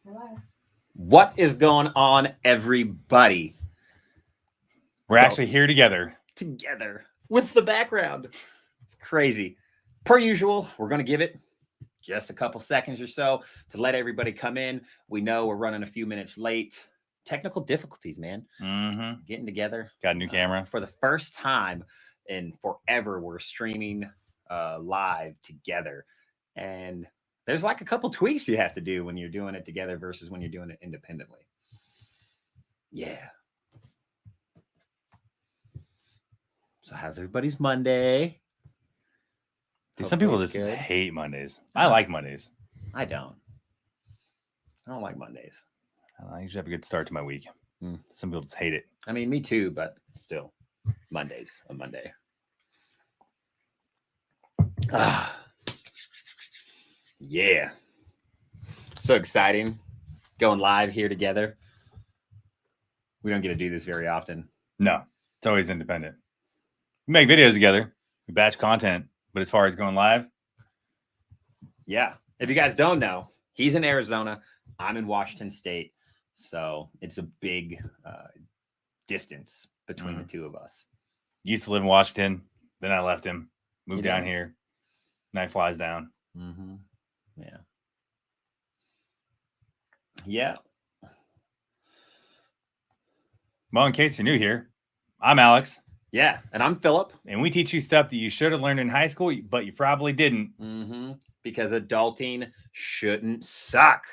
Hello. What is going on, everybody? We're actually here together. Together with the background. It's crazy. Per usual, we're going to give it just a couple seconds or so to let everybody come in. We know we're running a few minutes late. Technical difficulties, man. Mm-hmm. Getting together. Got a new camera. For the first time in forever, we're streaming live together. And there's like a couple tweaks you have to do when you're doing it together versus when you're doing it independently. Yeah. So how's everybody's Monday? Dude, some people just hate Mondays. I like Mondays. I don't like Mondays. I usually have a good start to my week. Some people just hate it. I mean, me too, but still, Monday's a Monday. Yeah. So exciting. Going live here together. We don't get to do this very often. No, it's always independent. We make videos together. We batch content. But as far as going live? Yeah. If you guys don't know, he's in Arizona. I'm in Washington State. So it's a big distance between the two of us. Used to live in Washington. Then I left him. Moved down here. Night flies down. Mm-hmm. Yeah. Yeah. Well, in case you're new here, I'm Alex. Yeah, and I'm Philip. And we teach you stuff that you should have learned in high school, but you probably didn't. Because adulting shouldn't suck.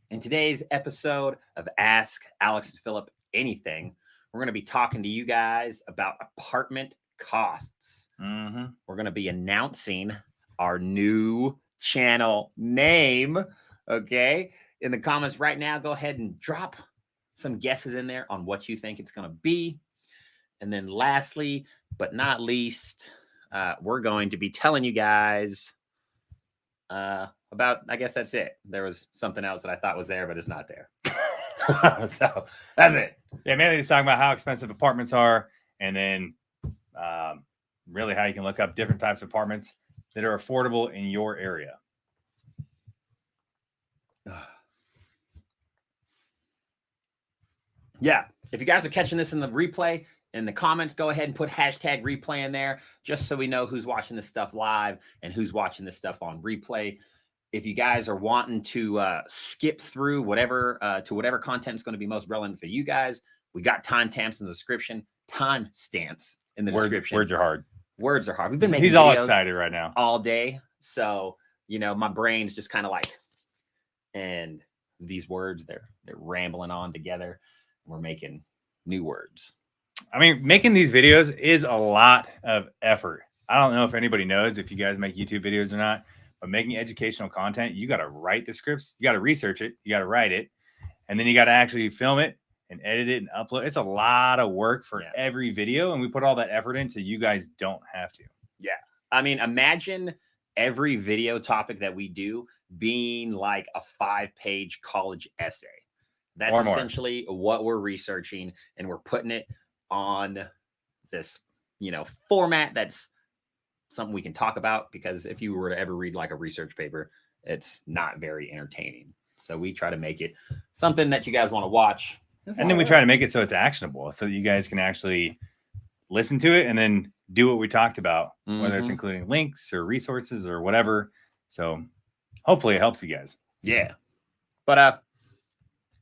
In today's episode of Ask Alex and Philip Anything, we're going to be talking to you guys about apartment costs. We're going to be announcing our new channel name. Okay. In the comments right now, go ahead and drop some guesses in there on what you think it's going to be. And then lastly, but not least, we're going to be telling you guys about, I guess that's it. There was something else that I thought was there, but it's not there. So that's it. Yeah, mainly just talking about how expensive apartments are, and then really how you can look up different types of apartments that are affordable in your area. Yeah. If you guys are catching this in the replay, in the comments, go ahead and put hashtag replay in there just so we know who's watching this stuff live and who's watching this stuff on replay. If you guys are wanting to skip through whatever content is going to be most relevant for you guys, we got timestamps in the description. Timestamps in the description. Words are hard. Words are hard. We've been making He's all excited right now. All day. So, my brain's just kind of like, and these words, they're rambling on together. We're making new words. I mean, making these videos is a lot of effort. I don't know if anybody knows if you guys make YouTube videos or not, but making educational content, you got to write the scripts, you got to research it, you got to write it, and then you got to actually film it and edit it and upload. It's a lot of work for every video, and we put all that effort in so you guys don't have to. Yeah. I mean, imagine every video topic that we do being like a 5-page college essay. That's essentially what we're researching, and we're putting it on this, format that's something we can talk about, because if you were to ever read like a research paper, it's not very entertaining. So we try to make it something that you guys want to watch. And then we try to make it so it's actionable, so that you guys can actually listen to it and then do what we talked about, whether it's including links or resources or whatever. So hopefully it helps you guys. Yeah. But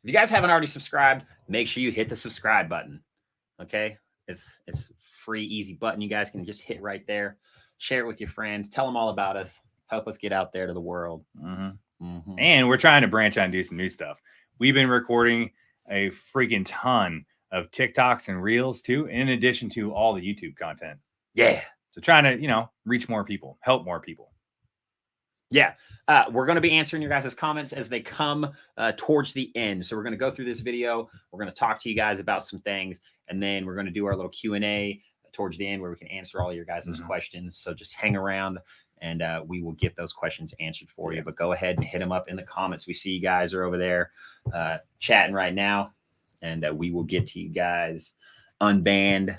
if you guys haven't already subscribed, make sure you hit the subscribe button. Okay. It's free, easy button. You guys can just hit right there. Share it with your friends. Tell them all about us. Help us get out there to the world. And we're trying to branch out and do some new stuff. We've been recording a freaking ton of TikToks and Reels too, in addition to all the YouTube content. Yeah. So trying to, reach more people, help more people. Yeah. We're going to be answering your guys' comments as they come towards the end. So we're going to go through this video. We're going to talk to you guys about some things, and then we're going to do our little Q&A towards the end where we can answer all your guys' questions. So just hang around, and we will get those questions answered for you. But go ahead and hit them up in the comments. We see you guys are over there chatting right now, and we will get to you guys. Unbanned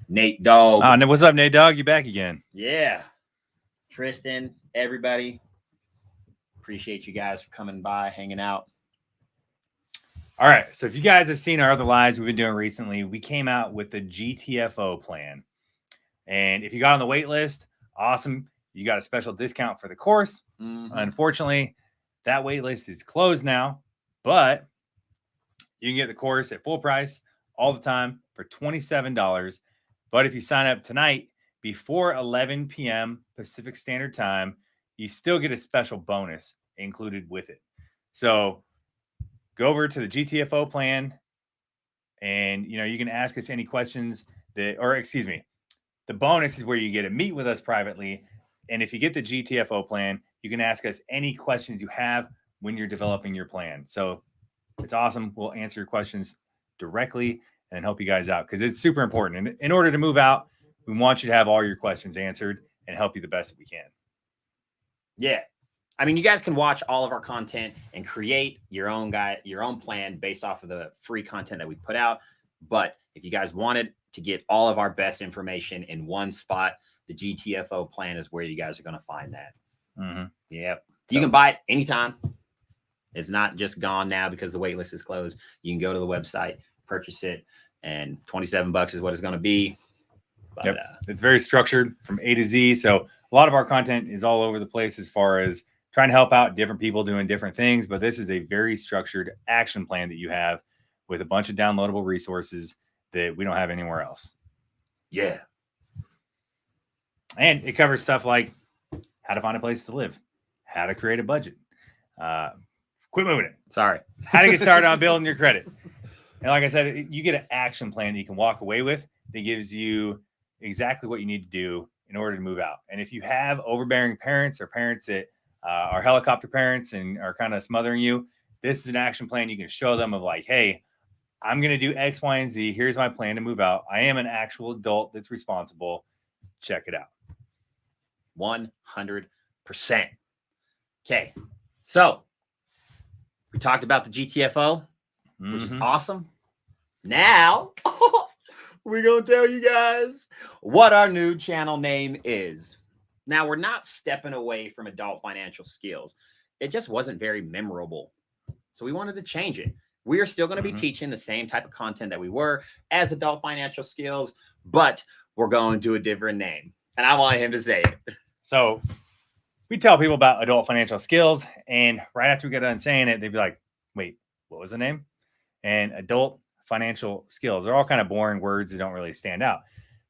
Nate Dogg. What's up, Nate Dogg? You back again? Yeah. Tristan, everybody. Appreciate you guys for coming by, hanging out. All right. So if you guys have seen our other lives we've been doing recently, we came out with the GTFO plan. And if you got on the wait list, awesome. You got a special discount for the course. Unfortunately, that wait list is closed now, but you can get the course at full price all the time for $27. But if you sign up tonight before 11 p.m. Pacific Standard Time, you still get a special bonus included with it. So go over to the GTFO plan and you can ask us any questions the bonus is where you get to meet with us privately. And if you get the GTFO plan, you can ask us any questions you have when you're developing your plan. So it's awesome. We'll answer your questions directly and help you guys out because it's super important. And in order to move out, we want you to have all your questions answered and help you the best that we can. Yeah. I mean, you guys can watch all of our content and create your own plan based off of the free content that we put out. But if you guys wanted to get all of our best information in one spot, the GTFO plan is where you guys are going to find that. Yep. You can buy it anytime. It's not just gone now because the wait list is closed. You can go to the website, purchase it, and $27 is what it's going to be. But, it's very structured from A to Z. So a lot of our content is all over the place as far as trying to help out different people doing different things. But this is a very structured action plan that you have with a bunch of downloadable resources that we don't have anywhere else. Yeah. And it covers stuff like how to find a place to live, how to create a budget. Quit moving it. Sorry. How to get started on building your credit. And like I said, you get an action plan that you can walk away with that gives you exactly what you need to do in order to move out. And if you have overbearing parents or parents that are helicopter parents and are kind of smothering you, this is an action plan you can show them of like, hey, I'm going to do X, Y, and Z. Here's my plan to move out. I am an actual adult that's responsible. Check it out. 100%. Okay. So we talked about the GTFO, which is awesome. Now we're going to tell you guys what our new channel name is. Now, we're not stepping away from adult financial skills. It just wasn't very memorable. So we wanted to change it. We are still going to be teaching the same type of content that we were as adult financial skills, but we're going to a different name. And I want him to say it. So we tell people about adult financial skills, and right after we get done saying it, they'd be like, wait, what was the name? And adult financial skills. They're all kind of boring words that don't really stand out.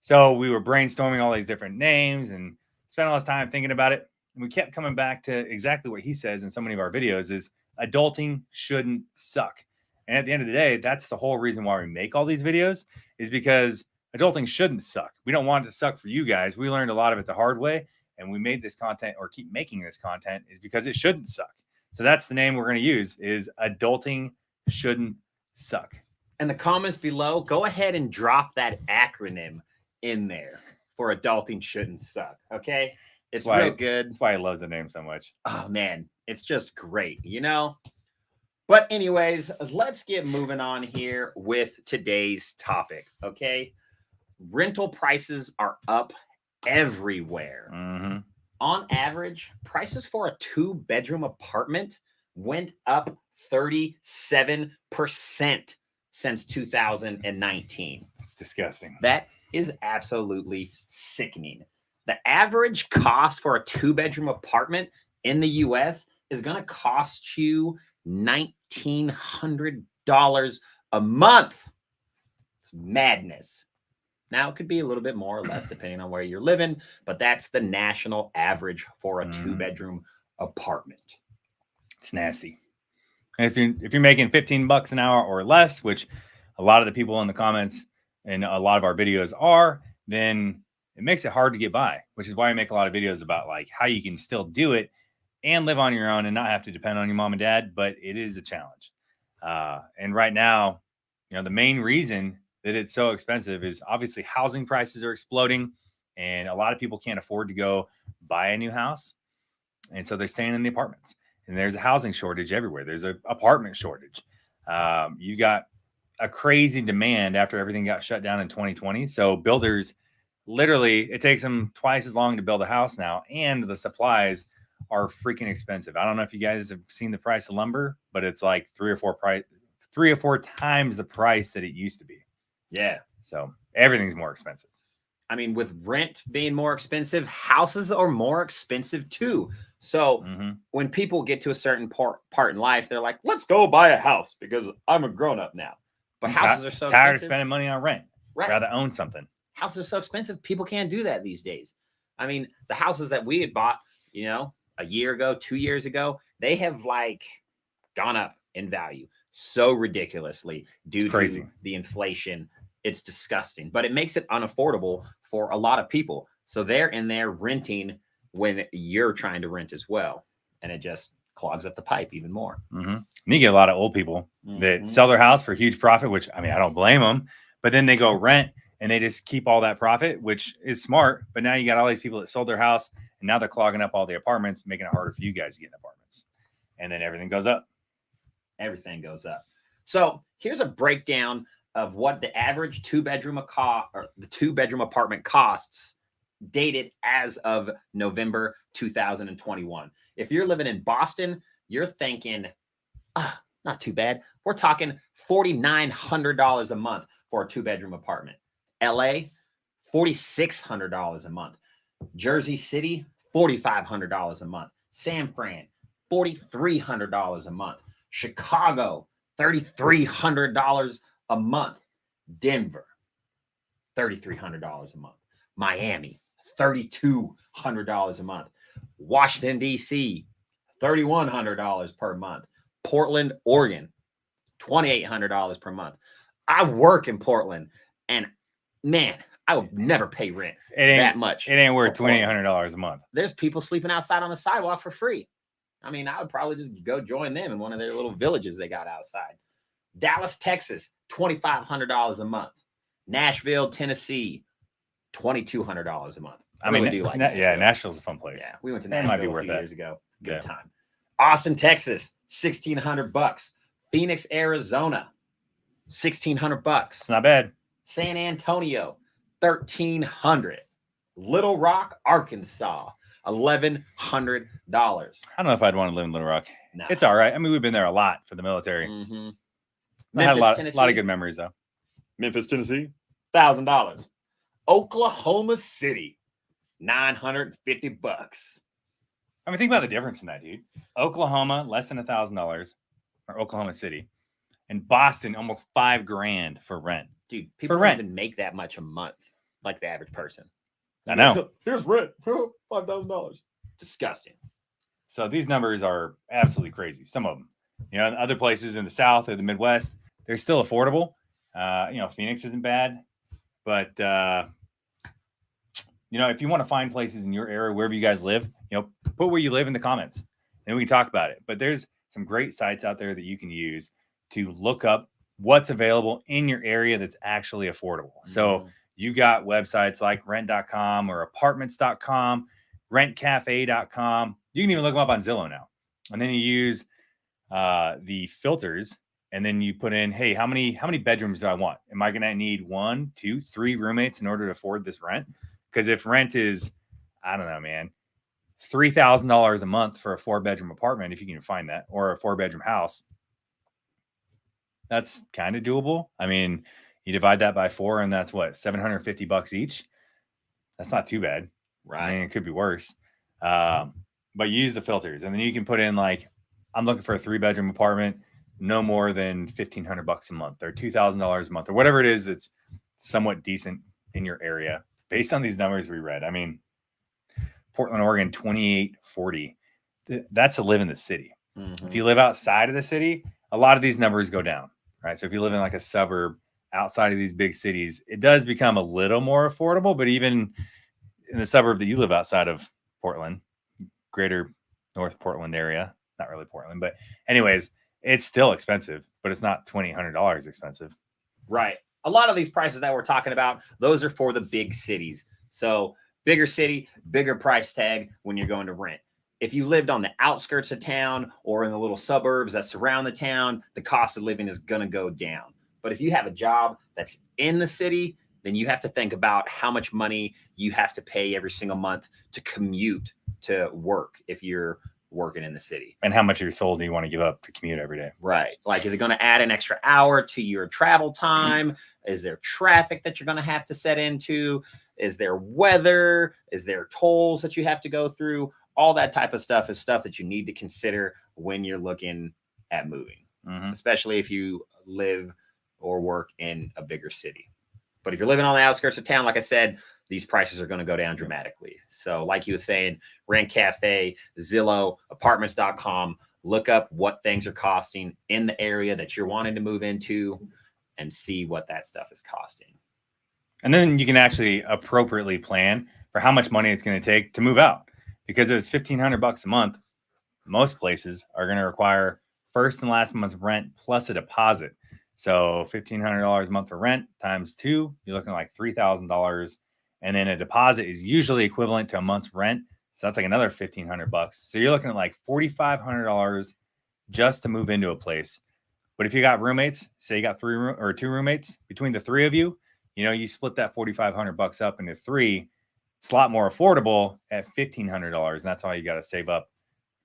So we were brainstorming all these different names and spent all this time thinking about it. And we kept coming back to exactly what he says in so many of our videos is adulting shouldn't suck. And at the end of the day, that's the whole reason why we make all these videos is because adulting shouldn't suck. We don't want it to suck for you guys. We learned a lot of it the hard way. And we made this content or keep making this content is because it shouldn't suck. So that's the name we're going to use is adulting shouldn't suck. In the comments below, go ahead and drop that acronym in there for adulting shouldn't suck. Okay. It's real good. That's why he loves the name so much. Oh man, it's just great, But anyways, let's get moving on here with today's topic. Okay. Rental prices are up everywhere. On average, prices for a 2-bedroom apartment went up 37% since 2019. It's disgusting. That is absolutely sickening. The average cost for a 2-bedroom apartment in the US is going to cost you $1,900 a month. It's madness. Now, it could be a little bit more or less depending on where you're living, but that's the national average for a 2-bedroom apartment. It's nasty. And if you're making $15 an hour or less, which a lot of the people in the comments and a lot of our videos are, then it makes it hard to get by, which is why I make a lot of videos about like how you can still do it and live on your own and not have to depend on your mom and dad, but it is a challenge. And right now, the main reason that it's so expensive is obviously housing prices are exploding and a lot of people can't afford to go buy a new house. And so they're staying in the apartments and there's a housing shortage everywhere. There's an apartment shortage. You got a crazy demand after everything got shut down in 2020. So builders, literally, it takes them twice as long to build a house now. And the supplies are freaking expensive. I don't know if you guys have seen the price of lumber, but it's like three or 3 or 4 times the price that it used to be. Yeah. So everything's more expensive. I mean, with rent being more expensive, houses are more expensive too. So when people get to a certain part in life, they're like, let's go buy a house because I'm a grown up now. But houses are so tired expensive. of spending money on rent. Right. Rather own something. Houses are so expensive. People can't do that these days. I mean, the houses that we had bought, you know, a year ago, 2 years ago, they have like gone up in value so ridiculously due to the inflation. It's disgusting, but it makes it unaffordable for a lot of people. So they're in there renting when you're trying to rent as well. And it just clogs up the pipe even more. And you get a lot of old people that sell their house for a huge profit, which, I mean, I don't blame them, but then they go rent and they just keep all that profit, which is smart. But now you got all these people that sold their house and now they're clogging up all the apartments, making it harder for you guys to get in apartments. And then everything goes up. Everything goes up. So here's a breakdown of what the average two-bedroom apartment costs dated as of November 2021. If you're living in Boston, you're thinking, not too bad. We're talking $4,900 a month for a two-bedroom apartment. LA, $4,600 a month. Jersey City, $4,500 a month. San Fran, $4,300 a month. Chicago, $3,300 a month. Denver, $3,300 a month. Miami, $3,200 a month. Washington, D.C., $3,100 per month. Portland, Oregon, $2,800 per month. I work in Portland, and man, I would never pay rent that much. It ain't worth $2,800 a month. There's people sleeping outside on the sidewalk for free. I mean, I would probably just go join them in one of their little villages they got outside. Dallas, Texas, $2,500 a month. Nashville, Tennessee, $2,200 a month. I mean, do you like Nashville? Nashville's a fun place. Yeah, we went to Nashville a few years ago. Good Yeah. time. Austin, Texas, $1,600. Phoenix, Arizona, $1,600. It's not bad. San Antonio, $1,300. Little Rock, Arkansas, $1,100. I don't know if I'd want to live in Little Rock. Nah. It's all right. I mean, we've been there a lot for the military. I had a lot of good memories though. Memphis, Tennessee, $1,000. Oklahoma City, $950. I mean, think about the difference in that, dude. Oklahoma, less than $1,000, or Oklahoma City, and Boston, almost $5,000 for rent. Dude, people don't even make that much a month, like the average person. I know. Here's rent, $5,000. Disgusting. So these numbers are absolutely crazy. Some of them, you know, in other places in the South or the Midwest, they're still affordable. You know, Phoenix isn't bad, but you know, if you want to find places in your area, wherever you guys live, you know, put where you live in the comments, and we can talk about it. But there's some great sites out there that you can use to look up what's available in your area that's actually affordable. So you got websites like rent.com or apartments.com, rentcafe.com. You can even look them up on Zillow now. And then you use the filters, and then you put in, hey, how many bedrooms do I want? Am I going to need 1, 2, 3 roommates in order to afford this rent? Because if rent is, I don't know, man, $3,000 a month for a 4-bedroom apartment, if you can find that, or a 4-bedroom house, that's kind of doable. I mean, you divide that by 4, and that's what, $750 each. That's not too bad, right? I mean, it could be worse. But use the filters, and then you can put in like, I'm looking for a 3-bedroom apartment, no more than $1,500 a month, or $2,000 a month, or whatever it is that's somewhat decent in your area, based on these numbers we read. I mean, Portland, Oregon, $2,840. That's to live in the city. If you live outside of the city, a lot of these numbers go down, right? So if you live in like a suburb outside of these big cities, it does become a little more affordable. But even in the suburb that you live outside of Portland, greater North Portland area, not really Portland, but anyways, it's still expensive, but it's not $2,800 expensive. Right. A lot of these prices that we're talking about, those are for the big cities. So bigger city, bigger price tag when you're going to rent. If you lived on the outskirts of town or in the little suburbs that surround the town, the cost of living is going to go down. But if you have a job that's in the city, then you have to think about how much money you have to pay every single month to commute to work if you're working in the city. And how much of your soul do you want to give up to commute every day? Right. Like, is it going to add an extra hour to your travel time? Is there traffic that you're going to have to set into? Is there weather? Is there tolls that you have to go through? All that type of stuff is stuff that you need to consider when you're looking at moving, especially if you live or work in a bigger city. But if you're living on the outskirts of town, like I said, these prices are going to go down dramatically. So like you were saying, Rent Cafe, Zillow, apartments.com, look up what things are costing in the area that you're wanting to move into and see what that stuff is costing. And then you can actually appropriately plan for how much money it's going to take to move out. Because if it's $1,500 a month, most places are going to require first and last month's rent plus a deposit. So $1,500 a month for rent times 2, you're looking at like $3,000. And then a deposit is usually equivalent to a month's rent. So that's like another $1,500. So you're looking at like $4,500 just to move into a place. But if you got roommates, say you got 2 roommates, between the 3 of you, you know, you split that $4,500 up into 3. It's a lot more affordable at $1,500. And that's all you got to save up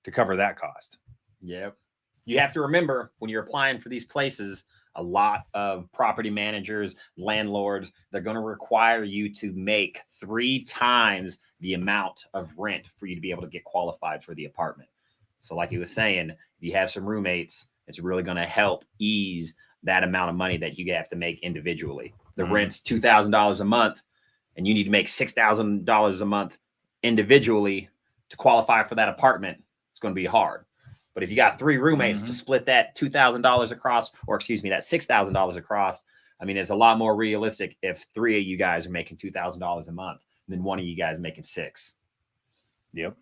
to cover that cost. Yep. You have to remember when you're applying for these places, a lot of property managers, landlords, they're going to require you to make 3 times the amount of rent for you to be able to get qualified for the apartment. So like he was saying, if you have some roommates, it's really going to help ease that amount of money that you have to make individually. The rent's $2,000 a month, and you need to make $6,000 a month individually to qualify for that apartment. It's going to be hard. But if you got 3 roommates to split that $2,000 across, or excuse me, that $6,000 across, I mean, it's a lot more realistic if 3 of you guys are making $2,000 a month than 1 of you guys making 6. Yep.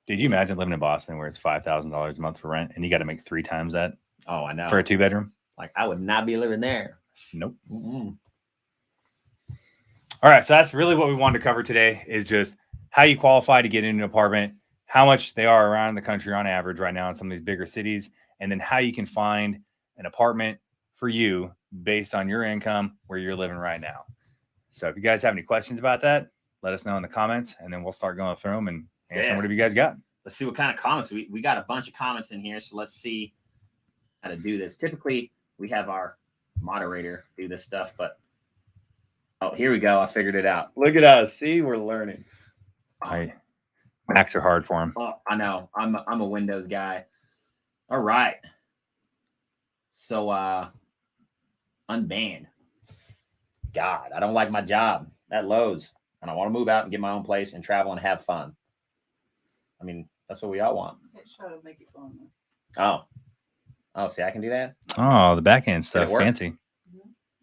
Did you imagine living in Boston where it's $5,000 a month for rent and you got to make 3 times that? Oh, I know. For a 2-bedroom? Like, I would not be living there. Nope. All right. So that's really what we wanted to cover today, is just how you qualify to get into an apartment, how much they are around the country on average right now in some of these bigger cities, and then how you can find an apartment for you based on your income where you're living right now. So if you guys have any questions about that, let us know in the comments, and then we'll start going through them and answering whatever you guys got. Let's see what kind of comments. We got a bunch of comments in here, so let's see how to do this. Typically, we have our moderator do this stuff, but oh, here we go. I figured it out. Look at us. See, we're learning. Macs are hard for him. Oh, I know. I'm a Windows guy. All right. So unbanned. God, I don't like my job at Lowe's, and I want to move out and get my own place and travel and have fun. I mean, that's what we all want. Try to make it fun. Oh, see, I can do that. Oh, the backhand stuff, fancy.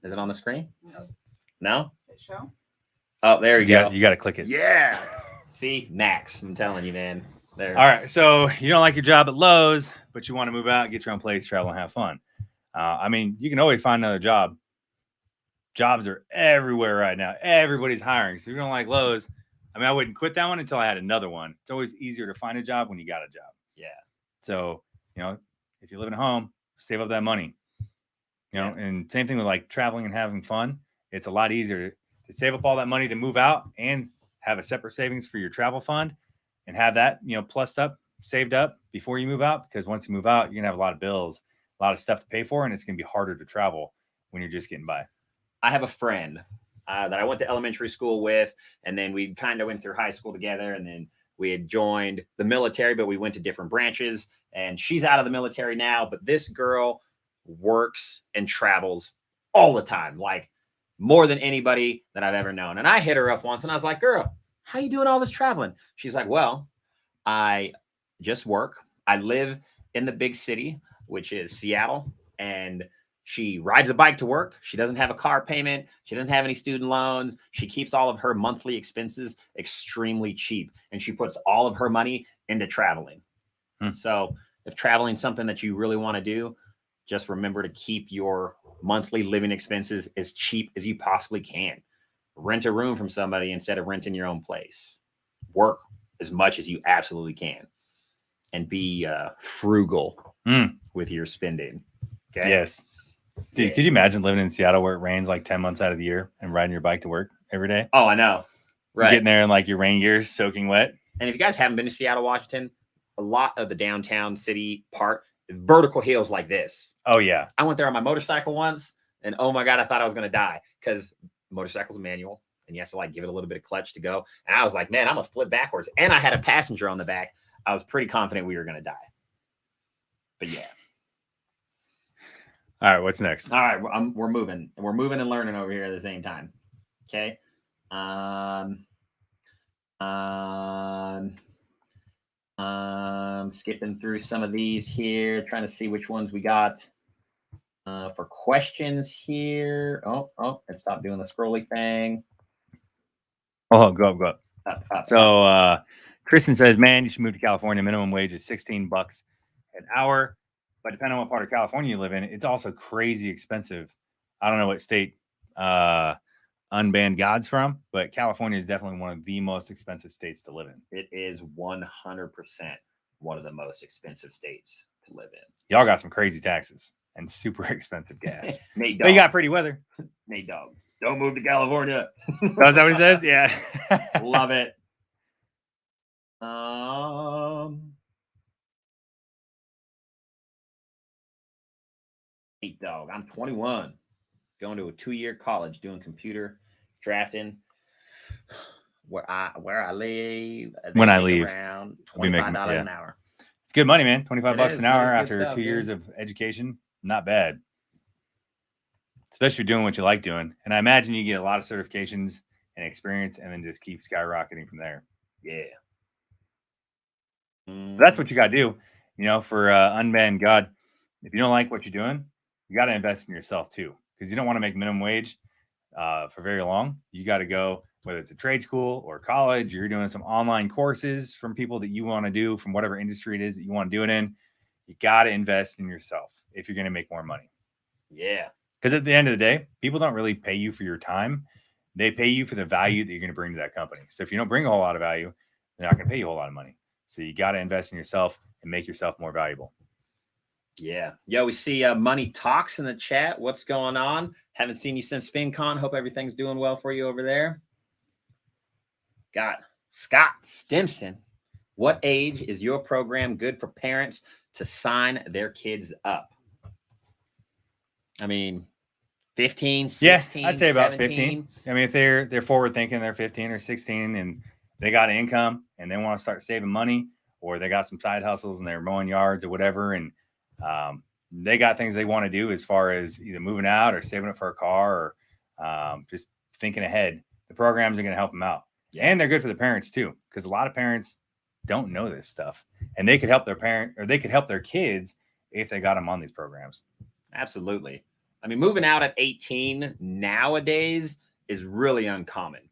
Is it on the screen? No. No? Show? Oh, there you go. You got to click it. Yeah. See, Max, I'm telling you, man. There. All right. So you don't like your job at Lowe's, but you want to move out, get your own place, travel, and have fun. I mean, you can always find another job. Jobs are everywhere right now. Everybody's hiring. So if you don't like Lowe's, I mean, I wouldn't quit that one until I had another one. It's always easier to find a job when you got a job. Yeah. So, you know, if you're living at home, save up that money. You know, and same thing with like traveling and having fun. It's a lot easier to save up all that money to move out and have a separate savings for your travel fund and have that, you know, plussed up, saved up before you move out. Because once you move out, you're gonna have a lot of bills, a lot of stuff to pay for, and it's gonna be harder to travel when you're just getting by. I have a friend that I went to elementary school with, and then we kind of went through high school together, and then we had joined the military, but we went to different branches, and she's out of the military now. But this girl works and travels all the time, like more than anybody that I've ever known. And I hit her up once and I was like, girl, how you doing all this traveling? She's like, well, I just work. I live in the big city, which is Seattle, and she rides a bike to work. She doesn't have a car payment. She doesn't have any student loans. She keeps all of her monthly expenses extremely cheap, and she puts all of her money into traveling. So if traveling is something that you really want to do, just remember to keep your monthly living expenses as cheap as you possibly can. Rent a room from somebody instead of renting your own place. Work as much as you absolutely can, and be frugal with your spending. Okay. Yes. Dude, could you imagine living in Seattle where it rains like 10 months out of the year and riding your bike to work every day? Oh, I know. Right. Getting there in like your rain gear soaking wet. And if you guys haven't been to Seattle, Washington, a lot of the downtown city part, vertical hills like this. Oh yeah. I went there on my motorcycle once, and oh my God, I thought I was going to die because motorcycle's a manual and you have to like give it a little bit of clutch to go. And I was like, man, I'm going to flip backwards. And I had a passenger on the back. I was pretty confident we were going to die. But yeah. All right, what's next? All right, we're moving. We're moving and learning over here at the same time. Okay. Skipping through some of these here, trying to see which ones we got for questions here. Oh, it stopped doing the scrolly thing. Oh, go up. Up. So Tristan says, man, you should move to California. Minimum wage is $16 an hour. But depending on what part of California you live in, it's also crazy expensive. I don't know what state Unbanned God's from, but California is definitely one of the most expensive states to live in. It is 100% one of the most expensive states to live in. Y'all got some crazy taxes and super expensive gas. Nate Dogg. But you got pretty weather. Nate Dogg. Don't move to California. Oh, is that what he says? Yeah. Love it. Nate Dogg. I'm 21. Going to a 2-year college doing computer drafting. Where I live. When I leave, around $25 an hour. It's good money, man. $25 an hour It's after stuff, 2 years of education. Not bad. Especially doing what you like doing. And I imagine you get a lot of certifications and experience and then just keep skyrocketing from there. Yeah. That's what you got to do. You know, for Unbanned God, if you don't like what you're doing, you got to invest in yourself too. Because you don't want to make minimum wage for very long. You got to go, whether it's a trade school or college, you're doing some online courses from people that you want to do from whatever industry it is that you want to do it in. You got to invest in yourself if you're going to make more money. Yeah. Because at the end of the day, people don't really pay you for your time. They pay you for the value that you're going to bring to that company. So if you don't bring a whole lot of value, they're not going to pay you a whole lot of money. So you got to invest in yourself and make yourself more valuable. Yeah. Yo, we see Money Talks in the chat. What's going on? Haven't seen you since FinCon. Hope everything's doing well for you over there. Got Scott Stimson. What age is your program good for parents to sign their kids up? I mean, 15, 16, yeah, I'd say about 17. 15. I mean, if they're forward thinking, they're 15 or 16 and they got income and they want to start saving money, or they got some side hustles and they're mowing yards or whatever, and they got things they want to do as far as either moving out or saving up for a car or just thinking ahead, the programs are going to help them out. Yeah. And they're good for the parents too, because a lot of parents don't know this stuff, and they could help their parent, or they could help their kids if they got them on these programs. Absolutely. I mean, moving out at 18 nowadays is really uncommon.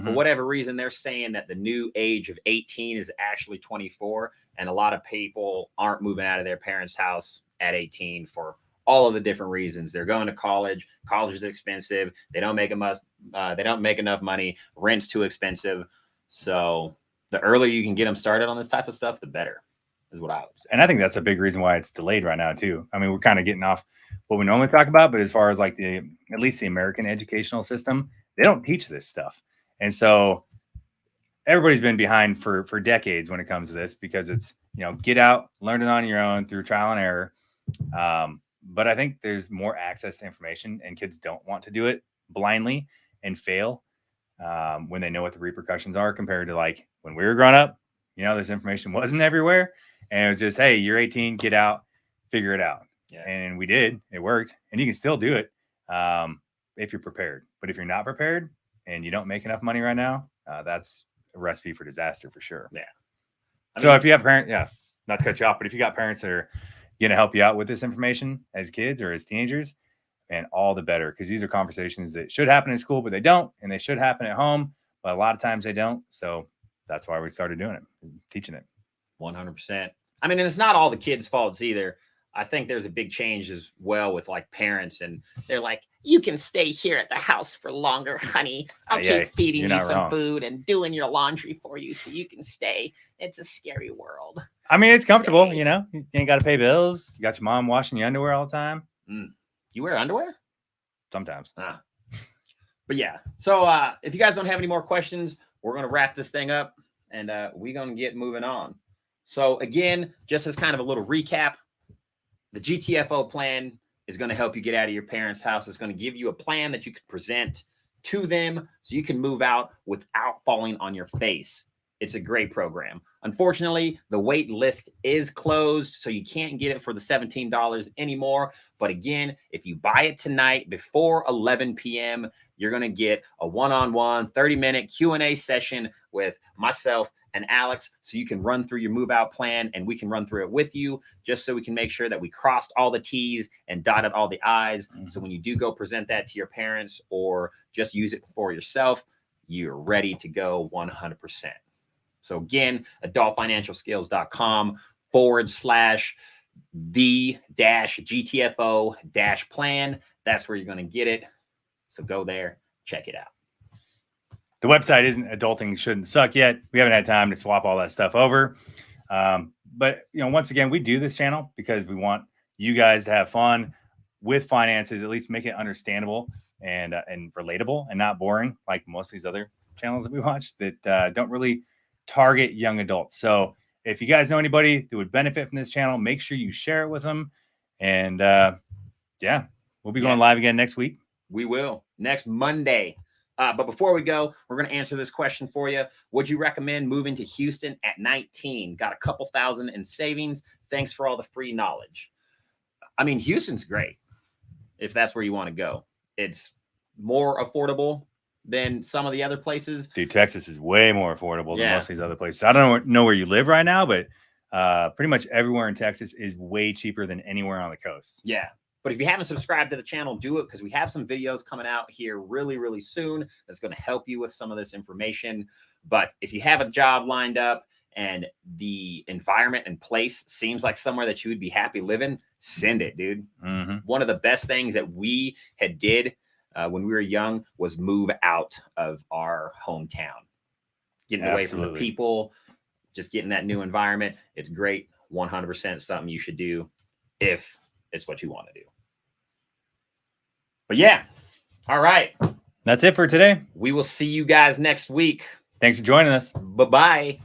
For whatever reason, they're saying that the new age of 18 is actually 24. And a lot of people aren't moving out of their parents' house at 18 for all of the different reasons. They're going to college. College is expensive. They don't make enough money. Rent's too expensive. So the earlier you can get them started on this type of stuff, the better, is what I would say. And I think that's a big reason why it's delayed right now too. I mean, we're kind of getting off what we normally talk about, but as far as like at least the American educational system, they don't teach this stuff. And so everybody's been behind for decades when it comes to this, because it's, you know, get out, learn it on your own through trial and error. But I think there's more access to information, and kids don't want to do it blindly and fail when they know what the repercussions are, compared to like when we were growing up. You know, this information wasn't everywhere, and it was just, hey, you're 18, get out, figure it out. Yeah. And we did. It worked, and you can still do it if you're prepared. But if you're not prepared and you don't make enough money right now, that's a recipe for disaster for sure. Yeah. So if you have parents, not to cut you off, but if you got parents that are going to help you out with this information as kids or as teenagers, and all the better, because these are conversations that should happen in school, but they don't, and they should happen at home, but a lot of times they don't. So that's why we started doing it, teaching it. 100%. I mean, and it's not all the kids' faults either. I think there's a big change as well with like parents, and they're like, you can stay here at the house for longer, honey. I'll keep feeding you some food and doing your laundry for you so you can stay. It's a scary world. I mean, it's comfortable, you know, you ain't got to pay bills. You got your mom washing your underwear all the time. You wear underwear? Sometimes. But yeah, so if you guys don't have any more questions, we're going to wrap this thing up, and we're going to get moving on. So again, just as kind of a little recap, the GTFO plan is going to help you get out of your parents' house. It's going to give you a plan that you can present to them so you can move out without falling on your face. It's a great program. Unfortunately, the wait list is closed, so you can't get it for the $17 anymore. But again, if you buy it tonight before 11 p.m., you're going to get a one-on-one 30-minute Q&A session with myself and Alex, so you can run through your move out plan and we can run through it with you, just so we can make sure that we crossed all the T's and dotted all the I's. So when you do go present that to your parents or just use it for yourself, you're ready to go 100%. So again, adultfinancialskills.com/the-GTFO-plan. That's where you're going to get it. So go there, check it out. The website isn't Adulting Shouldn't Suck yet. We haven't had time to swap all that stuff over. But, once again, we do this channel because we want you guys to have fun with finances, at least make it understandable and relatable and not boring like most of these other channels that we watch that don't really target young adults. So if you guys know anybody that would benefit from this channel, make sure you share it with them. And we'll be going live again next week. We will next Monday. But before we go, we're going to answer this question for you. Would you recommend moving to Houston at 19? Got a couple thousand in savings. Thanks for all the free knowledge. I mean, Houston's great if that's where you want to go. It's more affordable than some of the other places. Dude, Texas is way more affordable than most of these other places. I don't know where you live right now, but pretty much everywhere in Texas is way cheaper than anywhere on the coast. Yeah. But if you haven't subscribed to the channel, do it, because we have some videos coming out here really, really soon that's going to help you with some of this information. But if you have a job lined up and the environment and place seems like somewhere that you would be happy living, send it, dude. One of the best things that we had did when we were young was move out of our hometown, getting away from the people, just getting that new environment. It's great. 100% something you should do if it's what you want to do. But yeah, all right. That's it for today. We will see you guys next week. Thanks for joining us. Bye-bye.